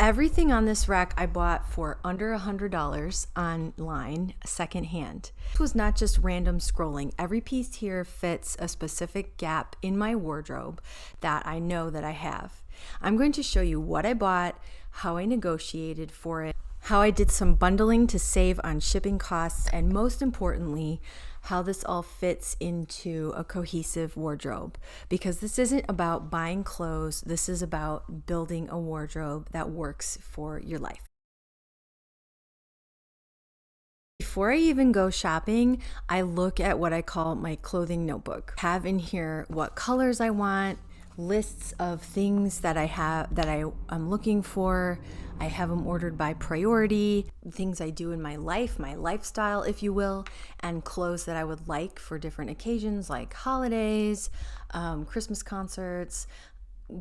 Everything on this rack I bought for under $100 online, secondhand. This was not just random scrolling. Every piece here fits a specific gap in my wardrobe that I know that I have. I'm going to show you what I bought, how I negotiated for it, how I did some bundling to save on shipping costs, and most importantly, how this all fits into a cohesive wardrobe. Because this isn't about buying clothes, this is about building a wardrobe that works for your life. Before I even go shopping, I look at what I call my clothing notebook. I have in here what colors I want, lists of things that I have that I'm looking for. I have them ordered by priority, things I do in my life, my lifestyle, if you will, and clothes that I would like for different occasions like holidays, Christmas concerts,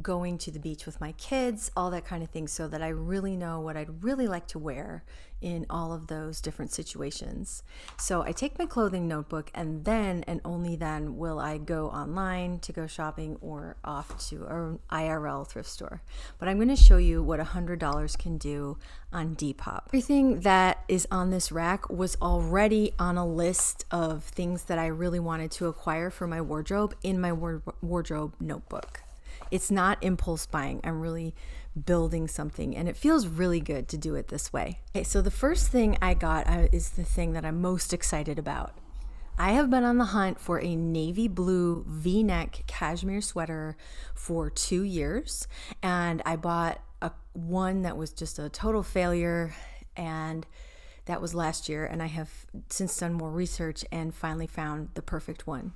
going to the beach with my kids, all that kind of thing, so that I really know what I'd really like to wear in all of those different situations. So I take my clothing notebook, and then and only then will I go online to go shopping or off to an IRL thrift store. But I'm going to show you what $100 can do on Depop. Everything that is on this rack was already on a list of things that I really wanted to acquire for my wardrobe in my wardrobe notebook. It's not impulse buying. I'm really building something, and it feels really good to do it this way. Okay, so the first thing I got is the thing that I'm most excited about. I have been on the hunt for a navy blue V-neck cashmere sweater for 2 years, and I bought one that was just a total failure, and that was last year, and I have since done more research and finally found the perfect one.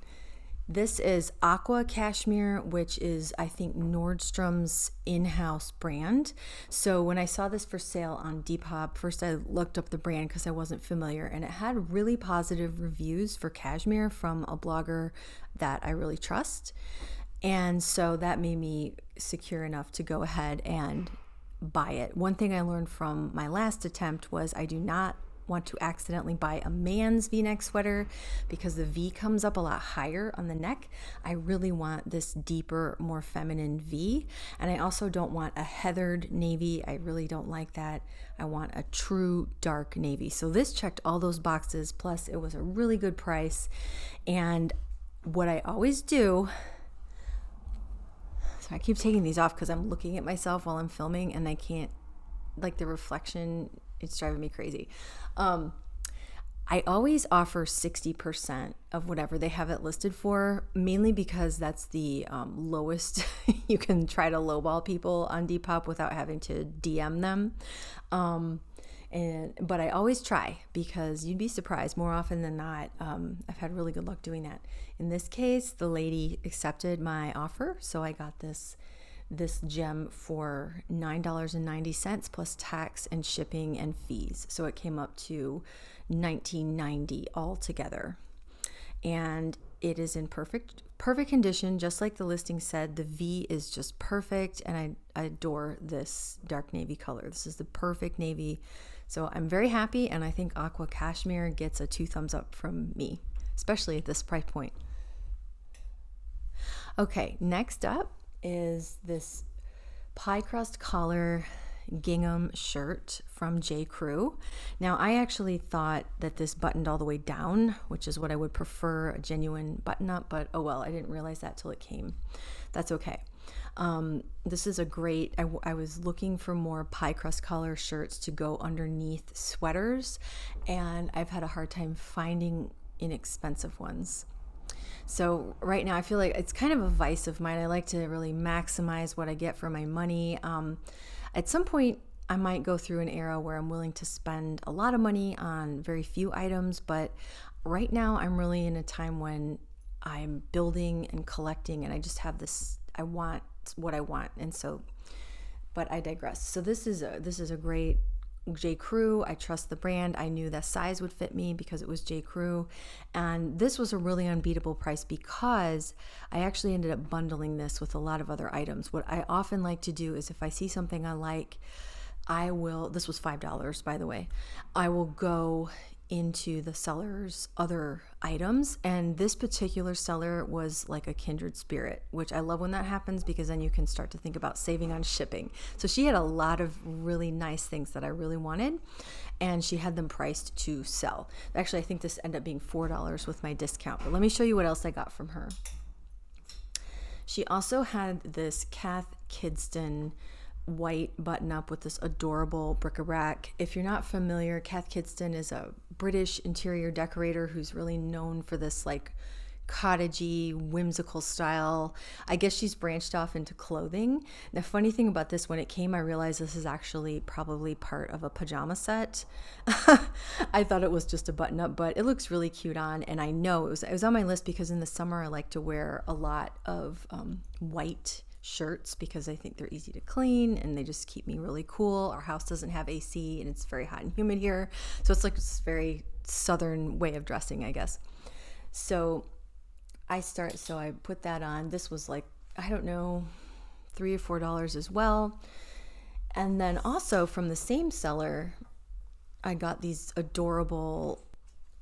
This is Aqua Cashmere, which is, I think, Nordstrom's in-house brand. So when I saw this for sale on Depop, first I looked up the brand because I wasn't familiar, and it had really positive reviews for cashmere from a blogger that I really trust. And so that made me secure enough to go ahead and buy it. One thing I learned from my last attempt was I do not want to accidentally buy a man's V-neck sweater because the V comes up a lot higher on the neck. I really want this deeper, more feminine V, and I also don't want a heathered navy. I really don't like that. I want a true dark navy. So this checked all those boxes, plus it was a really good price. And what I always do, so I keep taking these off because I'm looking at myself while I'm filming and I can't, like the reflection, it's driving me crazy. I always offer 60% of whatever they have it listed for, mainly because that's the lowest you can try to lowball people on Depop without having to DM them. But I always try, because you'd be surprised, more often than not, I've had really good luck doing that. In this case, the lady accepted my offer, so I got this gem for $9.90 plus tax and shipping and fees. So it came up to $19.90 altogether. And it is in perfect condition, just like the listing said. The V is just perfect, and I adore this dark navy color. This is the perfect navy. So I'm very happy, and I think Aqua Cashmere gets a 2 thumbs up from me, especially at this price point. Okay, next up is this pie crust collar gingham shirt from J. Crew. Now, I actually thought that this buttoned all the way down, which is what I would prefer, a genuine button up, but oh well, I didn't realize that till it came. That's okay. This is a great, I was looking for more pie crust collar shirts to go underneath sweaters, and I've had a hard time finding inexpensive ones. So right now I feel like it's kind of a vice of mine. I like to really maximize what I get for my money. At some point I might go through an era where I'm willing to spend a lot of money on very few items, but right now I'm really in a time when I'm building and collecting, and I just have this, I want what I want. And so, but I digress. So this is a great J. Crew. I trust the brand. I knew that size would fit me because it was J. Crew, and this was a really unbeatable price because I actually ended up bundling this with a lot of other items. What I often like to do is if I see something I like, this was $5, by the way, I will go into the seller's other items. And this particular seller was like a kindred spirit, which I love when that happens, because then you can start to think about saving on shipping. So she had a lot of really nice things that I really wanted, and she had them priced to sell. Actually, I think this ended up being $4 with my discount, but let me show you what else I got from her. She also had this Kath Kidston white button up with this adorable bric-a-brac. If you're not familiar, Kath Kidston is a British interior decorator who's really known for this like cottagey, whimsical style. I guess she's branched off into clothing. The funny thing about this, when it came, I realized this is actually probably part of a pajama set. I thought it was just a button up, but it looks really cute on, and I know it was on my list because in the summer I like to wear a lot of white shirts because I think they're easy to clean and they just keep me really cool. Our house doesn't have AC and it's very hot and humid here, so it's like this very southern way of dressing, I guess. So I put that on. This was like, I don't know, $3 or $4 as well. And then also from the same seller, I got these adorable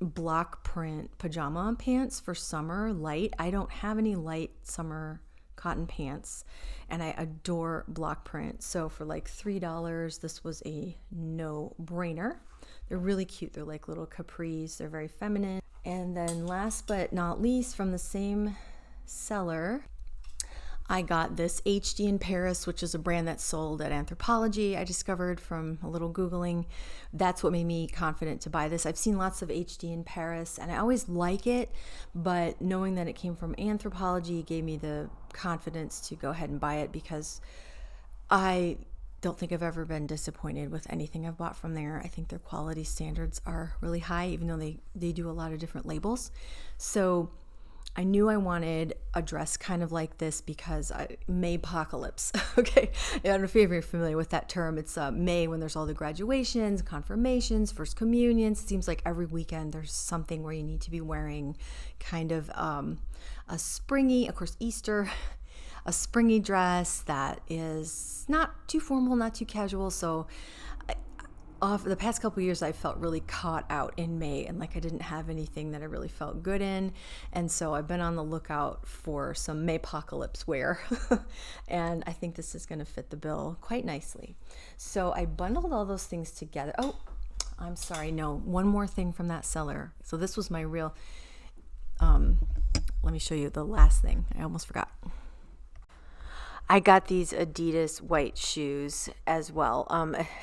block print pajama pants for summer, light. I don't have any light summer cotton pants, and I adore block print. So for like $3, this was a no-brainer. They're really cute. They're like little capris. They're very feminine. And then last but not least, from the same seller, I got this HD in Paris, which is a brand that's sold at Anthropologie. I discovered from a little Googling. That's what made me confident to buy this. I've seen lots of HD in Paris, and I always like it, but knowing that it came from Anthropologie gave me the confidence to go ahead and buy it, because I don't think I've ever been disappointed with anything I've bought from there. I think their quality standards are really high, even though they do a lot of different labels. So I knew I wanted a dress kind of like this because Maypocalypse. Okay, I don't know if you're familiar with that term. It's May, when there's all the graduations, confirmations, first communions. It seems like every weekend there's something where you need to be wearing kind of a springy, of course, Easter, a springy dress that is not too formal, not too casual. So the past couple of years, I felt really caught out in May, and like I didn't have anything that I really felt good in. And so I've been on the lookout for some Maypocalypse wear. And I think this is going to fit the bill quite nicely. So I bundled all those things together. Oh, I'm sorry. No, one more thing from that seller. So this was my real, let me show you the last thing. I almost forgot. I got these Adidas white shoes as well.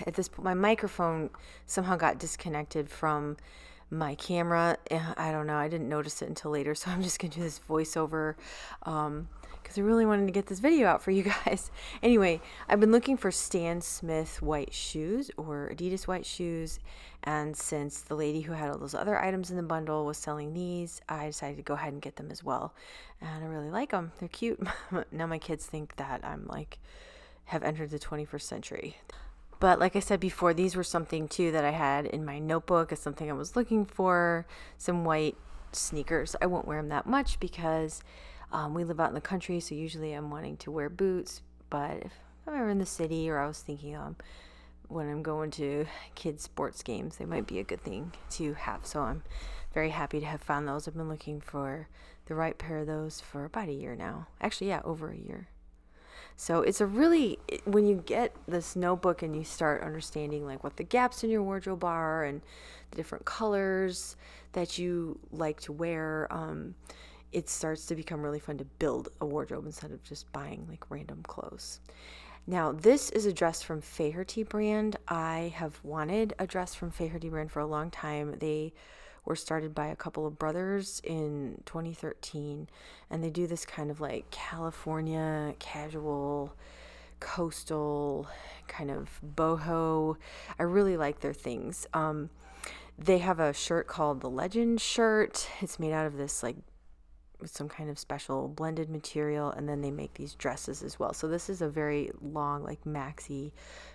At this point, my microphone somehow got disconnected from my camera. I don't know. I didn't notice it until later, so I'm just going to do this voiceover because I really wanted to get this video out for you guys. Anyway, I've been looking for Stan Smith white shoes or Adidas white shoes, and since the lady who had all those other items in the bundle was selling these, I decided to go ahead and get them as well. And I really like them. They're cute. Now my kids think that I'm like, have entered the 21st century. But like I said before, these were something too that I had in my notebook as something I was looking for. Some white sneakers. I won't wear them that much because we live out in the country, so usually I'm wanting to wear boots. But if I'm ever in the city, or I was thinking when I'm going to kids' sports games, they might be a good thing to have. So I'm very happy to have found those. I've been looking for the right pair of those for about a year now. Actually, yeah, over a year. So it's when you get this notebook and you start understanding like what the gaps in your wardrobe are and the different colors that you like to wear, it starts to become really fun to build a wardrobe instead of just buying like random clothes. Now, this is a dress from Faherty brand. I have wanted a dress from Faherty brand for a long time. They were started by a couple of brothers in 2013, and they do this kind of like California casual coastal kind of boho. I really like their things. They have a shirt called the Legend shirt. It's made out of this like with some kind of special blended material, and then they make these dresses as well. So this is a very long like maxi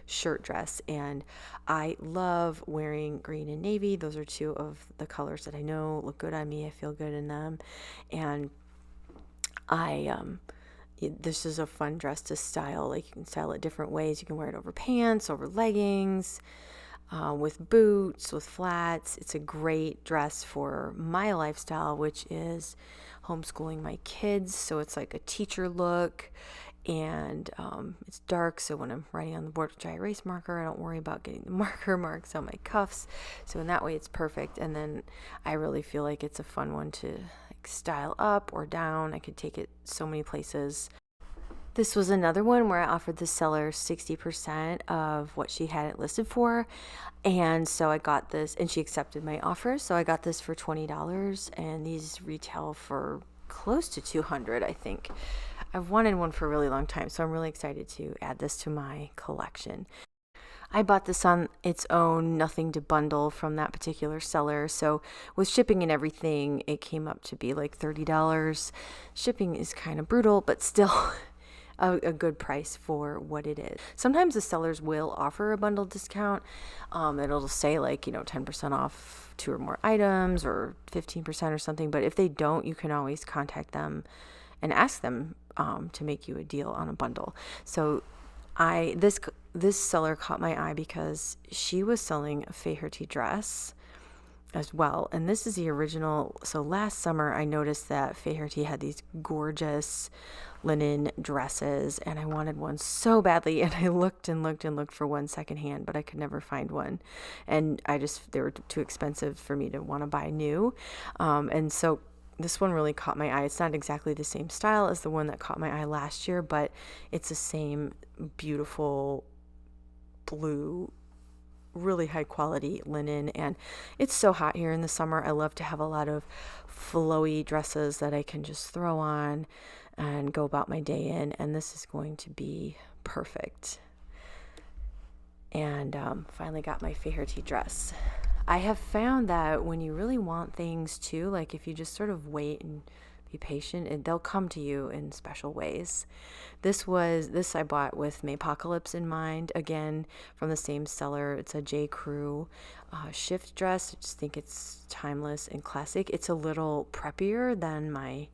shirt dress, and I love wearing green and navy. Those are two of the colors that I know look good on me. I feel good in them, and this is a fun dress to style. Like you can style it different ways. You can wear it over pants, over leggings. with boots, with flats. It's a great dress for my lifestyle, which is homeschooling my kids. So it's like a teacher look, and it's dark. So when I'm writing on the board with dry erase marker, I don't worry about getting the marker marks on my cuffs. So in that way, it's perfect. And then I really feel like it's a fun one to like style up or down. I could take it so many places. This was another one where I offered the seller 60% of what she had it listed for. And so I got this, and she accepted my offer. So I got this for $20, and these retail for close to $200, I think. I've wanted one for a really long time, so I'm really excited to add this to my collection. I bought this on its own, nothing to bundle from that particular seller. So with shipping and everything, it came up to be like $30. Shipping is kind of brutal, but still a good price for what it is. Sometimes the sellers will offer a bundle discount. It'll say like, 10% off 2 or more items or 15% or something. But if they don't, you can always contact them and ask them to make you a deal on a bundle. So this seller caught my eye because she was selling a Faherty dress as well. And this is the original. So last summer I noticed that Faherty had these gorgeous linen dresses, and I wanted one so badly, and I looked and looked and looked for one secondhand, but I could never find one, and they were too expensive for me to want to buy new. And so this one really caught my eye. It's not exactly the same style as the one that caught my eye last year, but it's the same beautiful blue, really high quality linen. And it's so hot here in the summer. I love to have a lot of flowy dresses that I can just throw on and go about my day in, and this is going to be perfect. And finally got my Faherty dress. I have found that when you really want things too, like if you just sort of wait and be patient, they'll come to you in special ways. This I bought with Maypocalypse in mind, again from the same seller. It's a J. Crew shift dress. I just think it's timeless and classic. It's a little preppier than my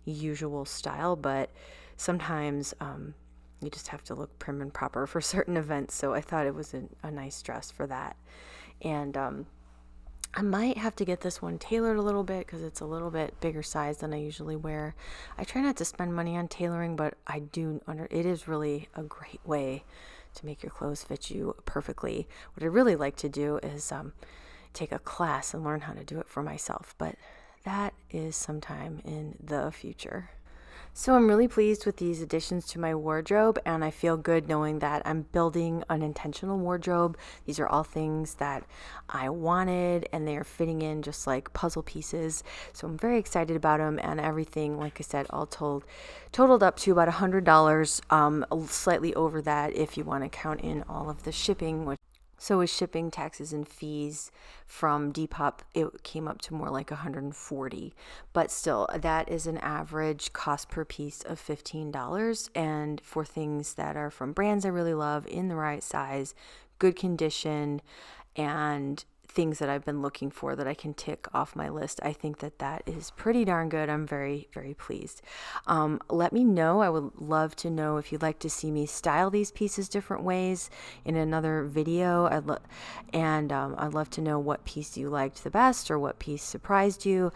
usual style, but sometimes you just have to look prim and proper for certain events. So I thought it was a nice dress for that. And I might have to get this one tailored a little bit because it's a little bit bigger size than I usually wear. I try not to spend money on tailoring, but it is really a great way to make your clothes fit you perfectly. What I really like to do is take a class and learn how to do it for myself, but that is sometime in the future. So I'm really pleased with these additions to my wardrobe, and I feel good knowing that I'm building an intentional wardrobe. These are all things that I wanted, and they are fitting in just like puzzle pieces. So I'm very excited about them, and everything, like I said, all totaled up to about $100, slightly over that if you want to count in all of the shipping. So with shipping, taxes, and fees from Depop, it came up to more like $140. But still, that is an average cost per piece of $15. And for things that are from brands I really love, in the right size, good condition, and things that I've been looking for that I can tick off my list, I think that is pretty darn good. I'm very, very pleased. Let me know. I would love to know if you'd like to see me style these pieces different ways in another video. I'd love to know what piece you liked the best or what piece surprised you.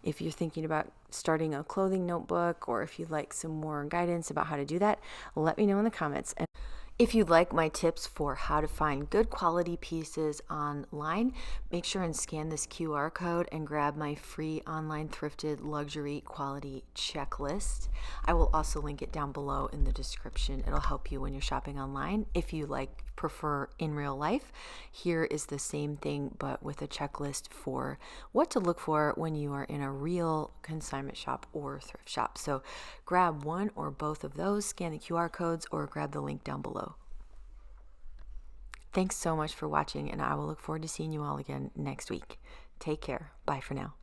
If you're thinking about starting a clothing notebook, or if you'd like some more guidance about how to do that, let me know in the comments. And if you'd like my tips for how to find good quality pieces online, make sure and scan this QR code and grab my free online thrifted luxury quality checklist. I will also link it down below in the description. It'll help you when you're shopping online. If you prefer in real life, here is the same thing but with a checklist for what to look for when you are in a real consignment shop or thrift shop. So grab one or both of those, scan the QR codes, or grab the link down below. Thanks so much for watching, and I will look forward to seeing you all again next week. Take care. Bye for now.